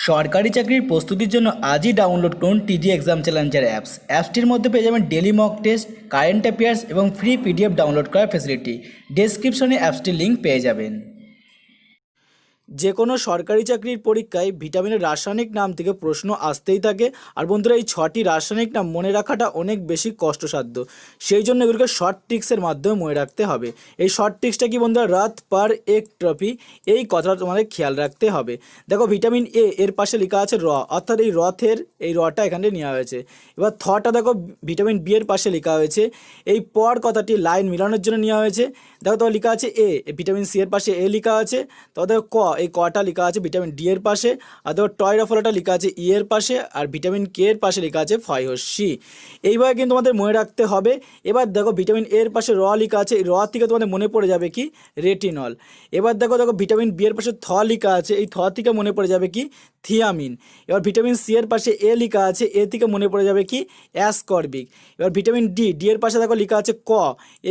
সরকারি চাকরির প্রস্তুতির জন্য আজই ডাউনলোড করুন টিজি এক্সাম চ্যালেঞ্জার অ্যাপসটির মধ্যে পেয়ে যাবেন daily mock test, current affairs এবং ফ্রি পিডিএফ ডাউনলোড করার ফেসিলিটি। ডেসক্রিপশনে অ্যাপসটির লিঙ্ক পেয়ে যাবেন। যে কোনো সরকারি চাকরির পরীক্ষায় ভিটামিনের রাসায়নিক নাম থেকে প্রশ্ন আসতেই থাকে। আর বন্ধুরা, এই 6টি রাসায়নিক নাম মনে রাখাটা অনেক বেশি কষ্টসাধ্য, সেই জন্য এগুলোকে শর্ট ট্রিক্সের মাধ্যমে মনে রাখতে হবে। এই শর্ট ট্রিক্সটা কি বন্ধুরা, রাত পার এক ট্রফি, এই কথাটা তোমাদের খেয়াল রাখতে হবে। দেখো, ভিটামিন এ এর পাশে লেখা আছে র, অর্থাৎ এই রথের এই রটা এখানে নেওয়া হয়েছে। এবার থটা দেখো, ভিটামিন বি এর পাশে লেখা হয়েছে এই পর কথাটি লাইন মিলানোর জন্য নেওয়া হয়েছে। দেখো, তোমার লেখা আছে এ, ভিটামিন সি এর পাশে এ লেখা আছে। তো দেখো ক, এই কটা লেখা আছে ভিটামিন ডি এর পাশে। আর দেখো টয়রা ফলাটা লেখা আছে ই এর পাশে। আর ভিটামিন কে এর পাশে লেখা আছে ফয়সি। এইভাবে কিন্তু তোমাদের মনে রাখতে হবে। এবার দেখো, ভিটামিন এর পাশে র লেখা আছে, এই র থেকে তোমাদের মনে পড়ে যাবে কি রেটিনল। এবার দেখো ভিটামিন বি এর পাশে থ লেখা আছে, এই থ থেকে মনে পড়ে যাবে কি থিয়ামিন। এবার ভিটামিন সি এর পাশে এ লেখা আছে, এ থেকে মনে পড়ে যাবে কি অ্যাসকর্বিক। এবার ভিটামিন ডি, ডি এর পাশে দেখো লেখা আছে ক,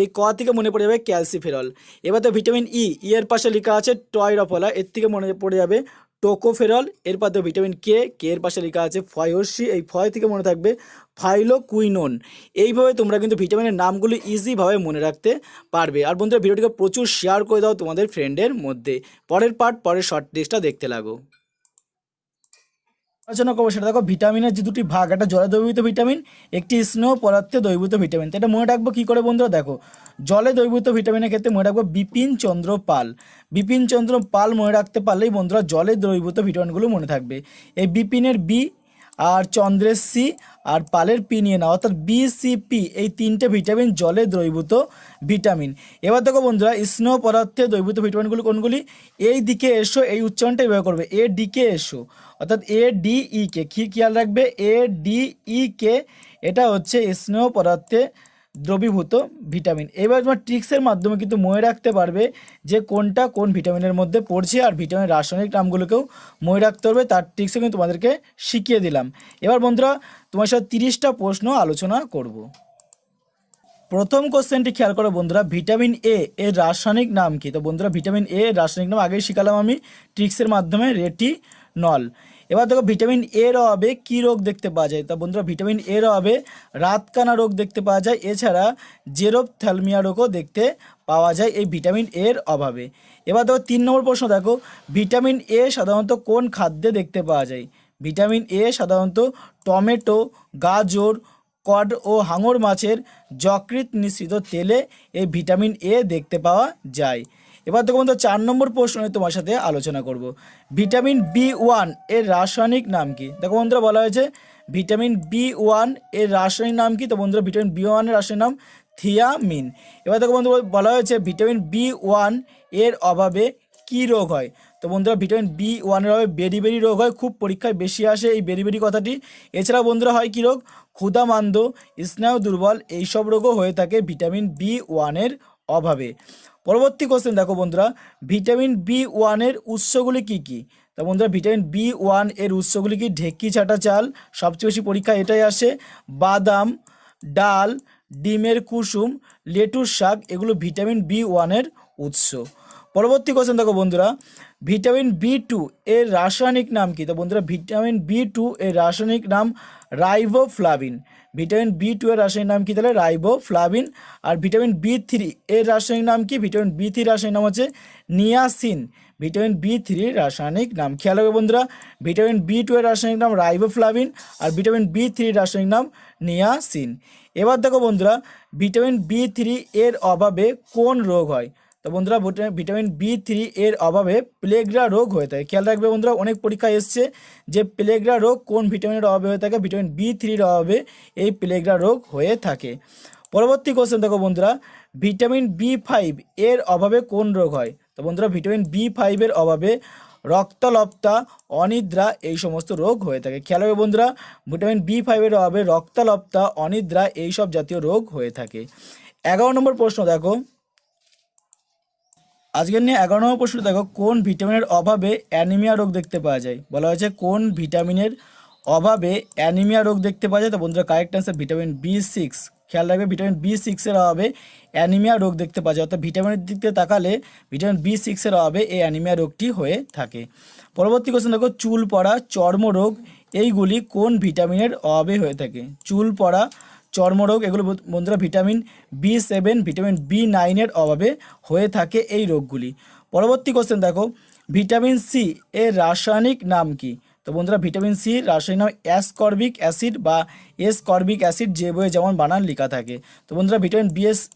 এই ক থেকে মনে পড়ে যাবে ক্যালসিফেরল। এবার তো ভিটামিন ই, ই এর পাশে লেখা আছে টয়রফলা, এর থেকে মনে পড়ে যাবে টোকোফেরল। এরপর তো ভিটামিন কে, কে এর পাশে লেখা আছে ফয়সি, এই ফয় থেকে মনে থাকবে ফাইলোকুইনোন। এইভাবে তোমরা কিন্তু ভিটামিনের নামগুলো ইজিভাবে মনে রাখতে পারবে। আর বন্ধুরা, ভিডিওটিকে প্রচুর শেয়ার করে দাও তোমাদের ফ্রেন্ডের মধ্যে। পরের পার্ট, পরের শর্ট লিস্টটা দেখতে লাগো। আলোচনা করবো সেটা দেখো, ভিটামিনের যে দুটি ভাগ, একটা জলে দ্রবীভূত ভিটামিন, একটি স্নেহ পদার্থে দ্রবীভূত ভিটামিন। তো এটা মনে রাখবো কী করে বন্ধুরা, দেখো জলে দ্রবীভূত ভিটামিনের ক্ষেত্রে মনে রাখবো বিপিন চন্দ্র পাল। বিপিন চন্দ্র পাল মনে রাখতে পারলেই বন্ধুরা জলে দ্রবীভূত ভিটামিনগুলো মনে থাকবে। এই বিপিনের বি, আর চন্দ্রের সি, আর পালের পি নিয়ে নাও, অর্থাৎ বিসিপি, এই তিনটে ভিটামিন জলে দ্রবীভূত ভিটামিন। এবার দেখো বন্ধুরা, স্নেহ পদার্থে দ্রবীভূত ভিটামিনগুলো কোনগুলি? এই দিকে এসো, এই উচ্চারণটা এভাবে করবে, এ ডিকে এসো, অর্থাৎ এ ডি ই কে। কি খেয়াল রাখবে, এ ডি ই কে, এটা হচ্ছে স্নেহ পদার্থে দ্রবীভূত ভিটামিন। এবার তোমার ট্রিক্সের মাধ্যমে কিন্তু মনে রাখতে পারবে যে কোনটা কোন ভিটামিনের মধ্যে পড়ছে। আর ভিটামিনের রাসায়নিক নামগুলোকেও মনে রাখতে পারবে, তার ট্রিক্সও কিন্তু তোমাদেরকে শিখিয়ে দিলাম। এবার বন্ধুরা, তোমার সাথে 30টা প্রশ্ন আলোচনা করব। প্রথম কোশ্চেনটি খেয়াল করো বন্ধুরা, ভিটামিন এ এর রাসায়নিক নাম কি? তো বন্ধুরা, ভিটামিন এ এর রাসায়নিক নাম আগেই শিখালাম আমি ট্রিক্সের মাধ্যমে, রেটিনল। এবার দেখো, ভিটামিন এর অভাবে কী রোগ দেখতে পাওয়া যায়? তা বন্ধুরা, ভিটামিন এর অভাবে রাতকানা রোগ দেখতে পাওয়া যায়। এছাড়া জেরোপথ্যালমিয়া রোগও দেখতে পাওয়া যায় এই ভিটামিন এর অভাবে। এবার দেখো 3 নম্বর প্রশ্ন, দেখো ভিটামিন এ সাধারণত কোন খাদ্যে দেখতে পাওয়া যায়? ভিটামিন এ সাধারণত টমেটো, গাজর, কড ও হাঙর মাছের যকৃৎ মিশ্রিত তেলে এই ভিটামিন এ দেখতে পাওয়া যায়। এবার দেখো বন্ধু, 4 নম্বর প্রশ্নে তোমার সাথে আলোচনা করব। ভিটামিন বি1 এর রাসায়নিক নাম কি? দেখো বন্ধুরা, বলা হয়েছে ভিটামিন বি1 এর রাসায়নিক নাম কি? তো বন্ধুরা, ভিটামিন বি1 এর রাসায়নিক নাম থিয়ামিন। এবার দেখো বন্ধু, বলা হয়েছে ভিটামিন বি1 এর অভাবে কি রোগ হয়? তো বন্ধুরা, ভিটামিন বি1 এর অভাবে বেরিবেরি রোগ হয়, খুব পরীক্ষায় বেশি আসে এই বেরিবেরি কথাটি। এছাড়া বন্ধুরা হয় কি রোগ? ক্ষুধামান্দ, স্নায়ু দুর্বল, এইসব রোগও হয়ে থাকে ভিটামিন বি1 এর অভাবে। পরবর্তী কোশ্চেন দেখো বন্ধুরা, ভিটামিন বি1 এর উৎসগুলি কি কি? তা বন্ধুরা, ভিটামিন বি1 এর উৎসগুলি কি? ঢেঁকি ছাটা চাল, সবচেয়ে বেশি পরীক্ষা এটাই আসে। বাদাম, ডাল, ডিমের কুসুম, লেটুস শাক, এগুলো ভিটামিন বি1 এর উৎস। পরবর্তী কোশ্চেন দেখো বন্ধুরা, ভিটামিন বি2 এর রাসায়নিক নাম কি? তো বন্ধুরা, ভিটামিন বি2 এর রাসায়নিক নাম রাইবোফ্লাভিন। ভিটামিন বি2 এর রাসায়নিক নাম কি তাহলে? রাইবোফ্লাভিন। আর ভিটামিন বি3 এর রাসায়নিক নাম কি? ভিটামিন বি3 রাসায়নিক নাম হচ্ছে নিয়াসিন। ভিটামিন বি3 রাসায়নিক নাম খেয়াল রাখবে বন্ধুরা, ভিটামিন বি2 এর রাসায়নিক নাম রাইবোফ্লাভিন, আর ভিটামিন বি3 রাসায়নিক নাম নিয়াসিন। এবার দেখো বন্ধুরা, ভিটামিন বি3 এর অভাবে কোন রোগ হয়? তো বন্ধুরা, ভিটামিন বি3 এর অভাবে প্লেগরা রোগ হয়ে থাকে। খেয়াল রাখবে বন্ধুরা, অনেক পরীক্ষা এসছে যে প্লেগরা রোগ কোন ভিটামিনের অভাবে হয়ে থাকে? ভিটামিন বি3 অভাবে এই প্লেগরা রোগ হয়ে থাকে। পরবর্তী কোশ্চেন দেখো বন্ধুরা, ভিটামিন বি5 এর অভাবে কোন রোগ হয়? তো বন্ধুরা, ভিটামিন বি5 এর অভাবে রক্তাল্পতা, অনিদ্রা, এই সমস্ত রোগ হয়ে থাকে। খেয়াল রাখবে বন্ধুরা, ভিটামিন বি5 এর অভাবে রক্তাল্পতা, অনিদ্রা, এইসব জাতীয় রোগ হয়ে থাকে। 11 নম্বর প্রশ্ন দেখো, আজকের নিয়ে 11 নম্বর প্রশ্ন দেখো, কোন ভিটামিনের অভাবে অ্যানিমিয়া রোগ দেখতে পাওয়া যায়? বলা হয়েছে কোন ভিটামিনের অভাবে অ্যানিমিয়া রোগ দেখতে পাওয়া যায়? তো বন্ধুরা, কারেক্ট অ্যান্সার ভিটামিন বি6। খেয়াল রাখবে ভিটামিন B6-এর অভাবে অ্যানিমিয়া রোগ দেখতে পাওয়া যায়, অর্থাৎ ভিটামিনের দিক থেকে তাকালে ভিটামিন B6-এর অভাবে এই অ্যানিমিয়া রোগটি হয়ে থাকে। পরবর্তী কোশ্চেন দেখো, চুল পড়া, চর্মরোগ এইগুলি কোন ভিটামিনের অভাবে হয়ে থাকে? চুল পড়া, চর্মরোগ এগুলো বন্ধুরা ভিটামিন B7, ভিটামিন B9-এর অভাবে হয়ে থাকে এই রোগগুলি। পরবর্তী কোশ্চেন দেখো, ভিটামিন সি এর রাসায়নিক নাম কি? তো বন্ধুরা ভিটামিন সি রাসায়নিক নাম অ্যাসকর্বিক অ্যাসিড বা এসকর্বিক অ্যাসিড, যে বইয়ে যেমন বানান লেখা থাকে। তো বন্ধুরা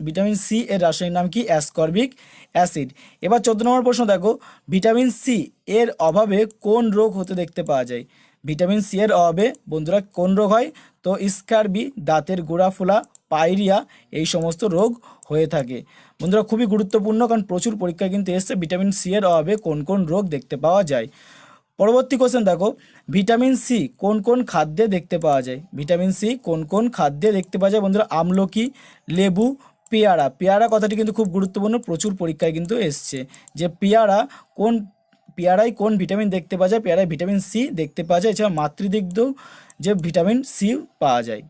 ভিটামিন সি এর রাসায়নিক নাম কি? Ascorbic acid. এবার 14 নম্বর প্রশ্ন দেখো, ভিটামিন সি এর অভাবে কোন রোগ হতে দেখতে পাওয়া যায়? ভিটামিন সি এর অভাবে বন্ধুরা কোন রোগ হয়? তো স্কারবি, দাঁতের গোড়া ফোলা, পাইরিয়া এই সমস্ত রোগ হয়ে থাকে। বন্ধুরা খুবই গুরুত্বপূর্ণ, কারণ প্রচুর পরীক্ষায় কিন্তু এসছে ভিটামিন সি এর অভাবে কোন কোন রোগ দেখতে পাওয়া যায়। পরবর্তী কোশ্চেন দেখো, ভিটামিন সি কোন কোন খাদ্যে দেখতে পাওয়া যায়? ভিটামিন সি কোন কোন খাদ্যে দেখতে পাওয়া যায়? বন্ধুরা আমলকি, লেবু, পেয়ারা। পেয়ারা কথাটি কিন্তু খুব গুরুত্বপূর্ণ, প্রচুর পরীক্ষায় কিন্তু এসছে যে পেয়ারায় কোন ভিটামিন দেখতে পাওয়া যায়? পেয়ারায় ভিটামিন সি দেখতে পাওয়া যায়। এছাড়া মাতৃদুগ্ধেও যে ভিটামিন সি পাওয়া যায়।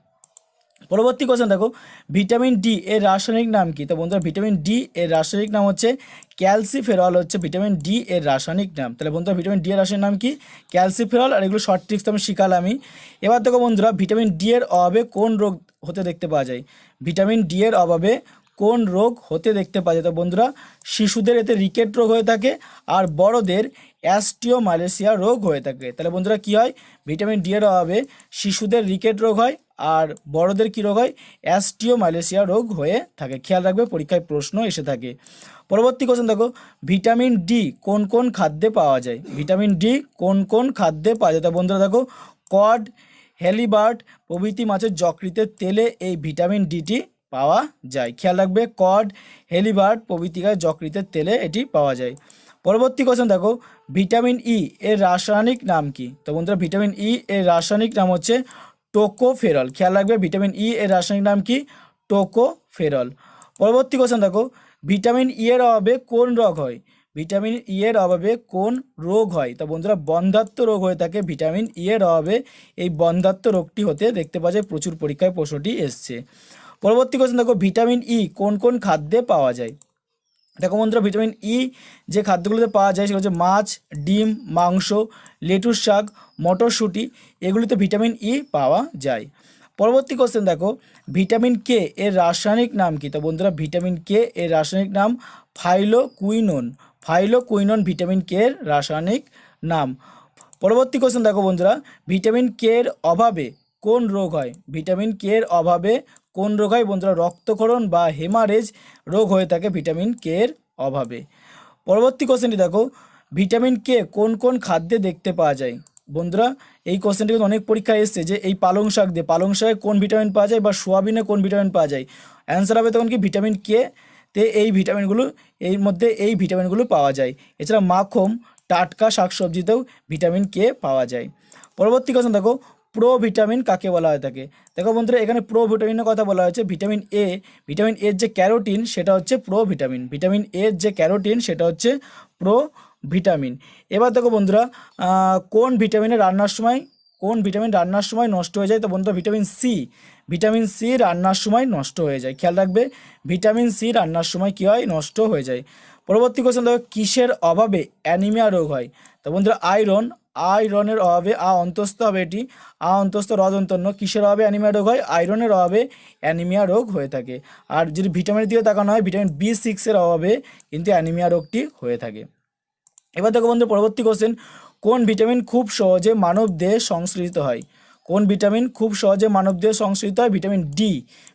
পরবর্তী কোশ্চেন দেখো, ভিটামিন ডি এর রাসায়নিক নাম কি? তো বন্ধুরা ভিটামিন ডি এর রাসায়নিক নাম হচ্ছে ক্যালসিফেরল, হচ্ছে ভিটামিন ডি এর রাসায়নিক নাম। তাহলে বন্ধুরা ভিটামিন ডি এর রাসায়নিক নাম কি? ক্যালসিফেরল। আর এগুলো শর্ট ট্রিক্স তো আমি শিখালামই। এবার দেখো বন্ধুরা, ভিটামিন ডি এর অভাবে কোন রোগ হতে দেখতে পাওয়া যায়? ভিটামিন ডি এর অভাবে কোন রোগ হতে দেখতে পাওয়া যায়? তো বন্ধুরা শিশুদের এতে রিকেট রোগ হয়ে থাকে, আর বড়দের অ্যাস্টিওমালেশিয়া রোগ হয়ে থাকে। তাহলে বন্ধুরা কি হয়? ভিটামিন ডি এর অভাবে শিশুদের রিকেট রোগ হয়, আর বড়দের কী রোগ হয়? অ্যাস্টিওমালেশিয়া রোগ হয়ে থাকে। খেয়াল রাখবে, পরীক্ষায় প্রশ্ন এসে থাকে। পরবর্তী কোশ্চেন দেখো, ভিটামিন ডি কোন কোন খাদ্যে পাওয়া যায়? ভিটামিন ডি কোন কোন খাদ্যে পাওয়া যায়? তা বন্ধুরা দেখো, কড, হেলিবার্ট প্রভৃতি মাছের যকৃতের তেলে এই ভিটামিন ডিটি পাওয়া যায়। খেয়াল রাখবে, কড, হেলিবার্ট প্রভৃতিকার যকৃতের তেলে এটি পাওয়া যায়। পরবর্তী কোশ্চেন দেখো, ভিটামিন ই এর রাসায়নিক নাম কি? তো বন্ধুরা ভিটামিন ই এর রাসায়নিক নাম হচ্ছে টোকোফেরল। খেয়াল রাখবে, ভিটামিন ই এর রাসায়নিক নাম কি? টোকোফেরল। পরবর্তী কোশ্চেন দেখো, ভিটামিন ই এর অভাবে কোন রোগ হয়? ভিটামিন ই এর অভাবে কোন রোগ হয়? তো বন্ধুরা বন্ধ্যাত্ব রোগ হয়ে থাকে ভিটামিন ই এর অভাবে। এই বন্ধ্যাত্ব রোগটি হতে দেখতে পাওয়া যায়, প্রচুর পরীক্ষায় প্রশ্নটি এসছে। পরবর্তী কোশ্চেন দেখো, ভিটামিন ই কোন কোন খাদ্যে পাওয়া যায়? দেখো বন্ধুরা ভিটামিন ই যে খাদ্যগুলোতে পাওয়া যায় সেগুলো হচ্ছে মাছ, ডিম, মাংস, লেটুস শাক, মটরশুঁটি, এগুলিতে ভিটামিন ই পাওয়া যায়। পরবর্তী কোশ্চেন দেখো, ভিটামিন কে এর রাসায়নিক নাম কি? তো বন্ধুরা ভিটামিন কে এর রাসায়নিক নাম ফাইলোকুইনোন। ফাইলোকুইনোন ভিটামিন কে এর রাসায়নিক নাম। পরবর্তী কোশ্চেন দেখো বন্ধুরা, ভিটামিন কে এর অভাবে কোন রোগ হয়? ভিটামিন কে এর অভাবে কোন রোগ হয়? বন্ধুরা রক্তক্ষরণ বা হেমারেজ রোগ হয়ে থাকে ভিটামিন কে এর অভাবে। পরবর্তী কোশ্চেনটি দেখো, ভিটামিন কে কোন কোন খাদ্যে দেখতে পাওয়া যায়? বন্ধুরা এই কোশ্চেনটি কিন্তু অনেক পরীক্ষায় এসছে যে এই পালং শাকে কোন ভিটামিন পাওয়া যায়, বা সোয়াবিনে কোন ভিটামিন পাওয়া যায়? অ্যান্সার হবে তখন কি? ভিটামিন কে তে এই ভিটামিনগুলো পাওয়া যায়। এছাড়া মাখন, টাটকা শাকসবজিতেও ভিটামিন কে পাওয়া যায়। পরবর্তী কোশ্চেন দেখো, প্রো ভিটামিন কাকে বলা হয়ে থাকে? দেখো বন্ধুরা এখানে প্রো ভিটামিনের কথা বলা হয়েছে। ভিটামিন এর যে ক্যারোটিন সেটা হচ্ছে প্রো ভিটামিন। ভিটামিন এর যে ক্যারোটিন সেটা হচ্ছে প্রো ভিটামিন। এবার দেখো বন্ধুরা, কোন ভিটামিন রান্নার সময় নষ্ট হয়ে যায়? তো বন্ধুরা ভিটামিন সি রান্নার সময় নষ্ট হয়ে যায়। খেয়াল রাখবে, ভিটামিন সি রান্নার সময় কী হয়? নষ্ট হয়ে যায়। পরবর্তী কোশ্চেন দেখো, কিসের অভাবে অ্যানিমিয়া রোগ হয়? তো বন্ধুরা আয়রনের অভাবে, অন্তস্থ হবে এটি, অন্তস্থ রদন্তন্য, কিসের অভাবে অ্যানিমিয়া রোগ হয়? আয়রনের অভাবে অ্যানিমিয়া রোগ হয়ে থাকে। আর যদি ভিটামিনের দিকে তাকানো হয়, ভিটামিন B6-এর অভাবে কিন্তু অ্যানিমিয়া রোগটি হয়ে থাকে। এবার দেখো বন্ধু পরবর্তী কোশ্চেন, কোন ভিটামিন খুব সহজে মানব দেহে সংশ্লেষিত হয়? কোন ভিটামিন খুব সহজে মানব দেহে সংশ্লেষিত হয়?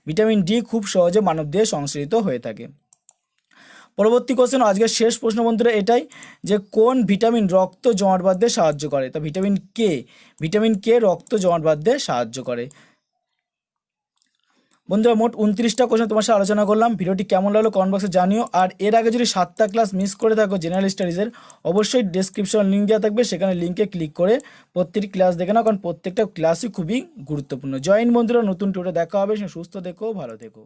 ভিটামিন ডি খুব সহজে মানব দেহে সংশ্লেষিত হয়ে থাকে। পরবর্তী কোশ্চেন, আজকের শেষ প্রশ্ন বন্ধুরা এটাই, যে কোন ভিটামিন রক্ত জমাট বাঁধতে সাহায্য করে? তো ভিটামিন কে রক্ত জমাট বাঁধতে সাহায্য করে। বন্ধুরা মোট 29টা কোশ্চেন তোমার সাথে আলোচনা করলাম। ভিডিওটি কেমন লাগলো কমেন্ট বক্সে জানিও। আর এর আগে যদি 7টা ক্লাস মিস করে থাকো জেনারেল স্টাডিজের, অবশ্যই ডেসক্রিপশন লিঙ্ক দেওয়া থাকবে, সেখানে লিঙ্কে ক্লিক করে প্রত্যেকটি ক্লাস দেখে নাও, কারণ প্রত্যেকটা ক্লাসই খুবই গুরুত্বপূর্ণ। জয়েন বন্ধুরা, নতুন টিউটোরিয়ালে দেখা হবে। সুস্থ থেকো, ভালো থেকো।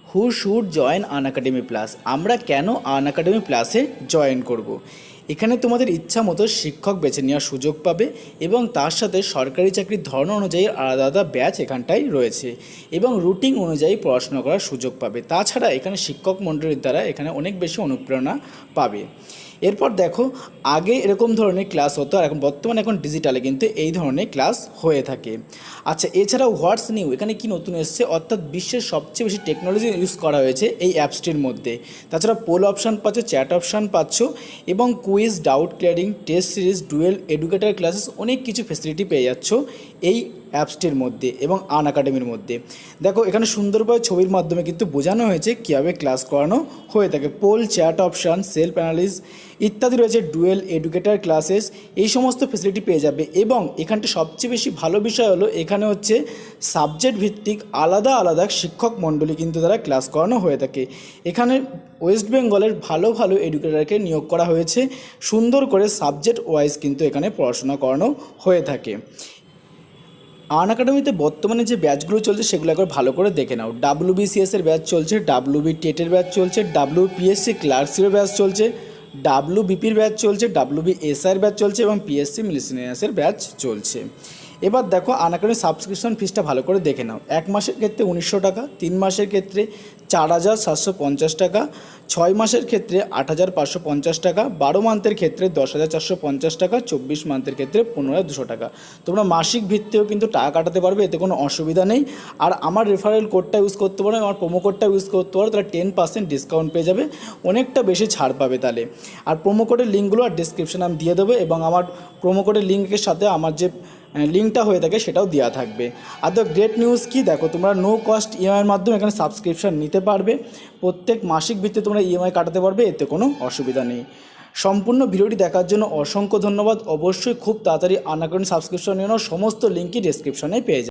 হু শুড জয়েন আনএকাডেমি প্লাস? আমরা কেন আনএকাডেমি প্লাসে জয়েন করব? এখানে তোমাদের ইচ্ছা মতো শিক্ষক বেছে নেওয়ার সুযোগ পাবে এবং তার সাথে সরকারি চাকরির ধরন অনুযায়ী আলাদা আলাদা ব্যাচ এখানটায় রয়েছে এবং রুটিন অনুযায়ী পড়াশোনা করার সুযোগ পাবে। তাছাড়া এখানে শিক্ষক মণ্ডলীর দ্বারা এখানে অনেক বেশি অনুপ্রেরণা পাবে। এরপর দেখো, আগে এরকম ধরনের ক্লাস হতো আর এখন বর্তমানে এখন ডিজিটালে কিন্তু এই ধরনের ক্লাস হয়ে থাকে। আচ্ছা, এছাড়াও হোয়াটস নিউ এখানে কি নতুন এসছে, অর্থাৎ বিশ্বের সবচেয়ে বেশি টেকনোলজি ইউজ করা হয়েছে এই অ্যাপসটির মধ্যে। তাছাড়া পোল অপশান পাচ্ছ, চ্যাট অপশান পাচ্ছ এবং quiz, doubt clearing, test series, dual, educator classes অনেক কিছু ফেসিলিটি পেয়ে যাচ্ছ এই অ্যাপসটির মধ্যে এবং আনএকাডেমির মধ্যে। দেখো এখানে সুন্দরভাবে ছবির মাধ্যমে কিন্তু বোঝানো হয়েছে কীভাবে ক্লাস করানো হয়ে থাকে। Poll, chat option, self analysis ইত্যাদি রয়েছে, ডুয়েল, এডুকেটার ক্লাসেস, এই সমস্ত ফেসিলিটি পেয়ে যাবে। এবং এখানটা সবচেয়ে বেশি ভালো বিষয় হলো এখানে হচ্ছে সাবজেক্ট ভিত্তিক আলাদা আলাদা শিক্ষক মণ্ডলী কিন্তু তারা ক্লাস করানো হয়ে থাকে। এখানে ওয়েস্ট বেঙ্গলের ভালো ভালো এডুকেটারকে নিয়োগ করা হয়েছে, সুন্দর করে সাবজেক্ট ওয়াইজ কিন্তু এখানে পড়াশোনা করানো হয়ে থাকে। আনএকাডেমিতে বর্তমানে যে ব্যাচগুলো চলছে সেগুলো একবার ভালো করে দেখে নাও। WBCS এর ব্যাচ চলছে, WB টেটের ব্যাচ চলছে, WPSC ক্লার্কশিপের ব্যাচ চলছে, WBPর ব্যাচ চলছে, WBSI এর ব্যাচ চলছে এবং PSC মিসেলেনিয়াসের ব্যাচ চলছে। এবার দেখো আনএকাডেমির সাবস্ক্রিপশন ফিসটা ভালো করে দেখে নাও। 1 মাসের ক্ষেত্রে 1900 টাকা, 3 মাসের ক্ষেত্রে 4750 টাকা, 6 মাসের ক্ষেত্রে 8550 টাকা, 12 মান্থের ক্ষেত্রে 10450 টাকা, 24 মান্থের ক্ষেত্রে 15200 টাকা। তোমরা মাসিক ভিত্তিতেও কিন্তু টাকা কাটাতে পারবে, এতে কোনো অসুবিধা নেই। আর আমার রেফারেল কোডটা ইউজ করতে পারো, আমার প্রোমো কোডটা ইউজ করতে পারো, তাহলে 10% ডিসকাউন্ট পেয়ে যাবে, অনেকটা বেশি ছাড় পাবে তাহলে। আর প্রোমো কোডের লিঙ্কগুলো আর ডিসক্রিপশানে আমি দিয়ে দেবো এবং আমার প্রোমো কোডের লিঙ্কের সাথে আমার যে লিঙ্কটা হয়ে থাকে সেটাও দেওয়া থাকবে। আর দ্য গ্রেট নিউজ কি, দেখো তোমরা নো কস্ট ইএমআইয়ের মাধ্যমে এখানে সাবস্ক্রিপশান নিতে পারবে, প্রত্যেক মাসিক ভিত্তিতে তোমরা ইএমআই কাটাতে পারবে, এতে কোনো অসুবিধা নেই। সম্পূর্ণ ভিডিওটি দেখার জন্য অসংখ্য ধন্যবাদ। অবশ্যই খুব তাড়াতাড়ি আনএকাডেমি সাবস্ক্রিপশন নিয়ে নাও, সমস্ত লিঙ্কই ডেসক্রিপশনে পেয়ে যাবে।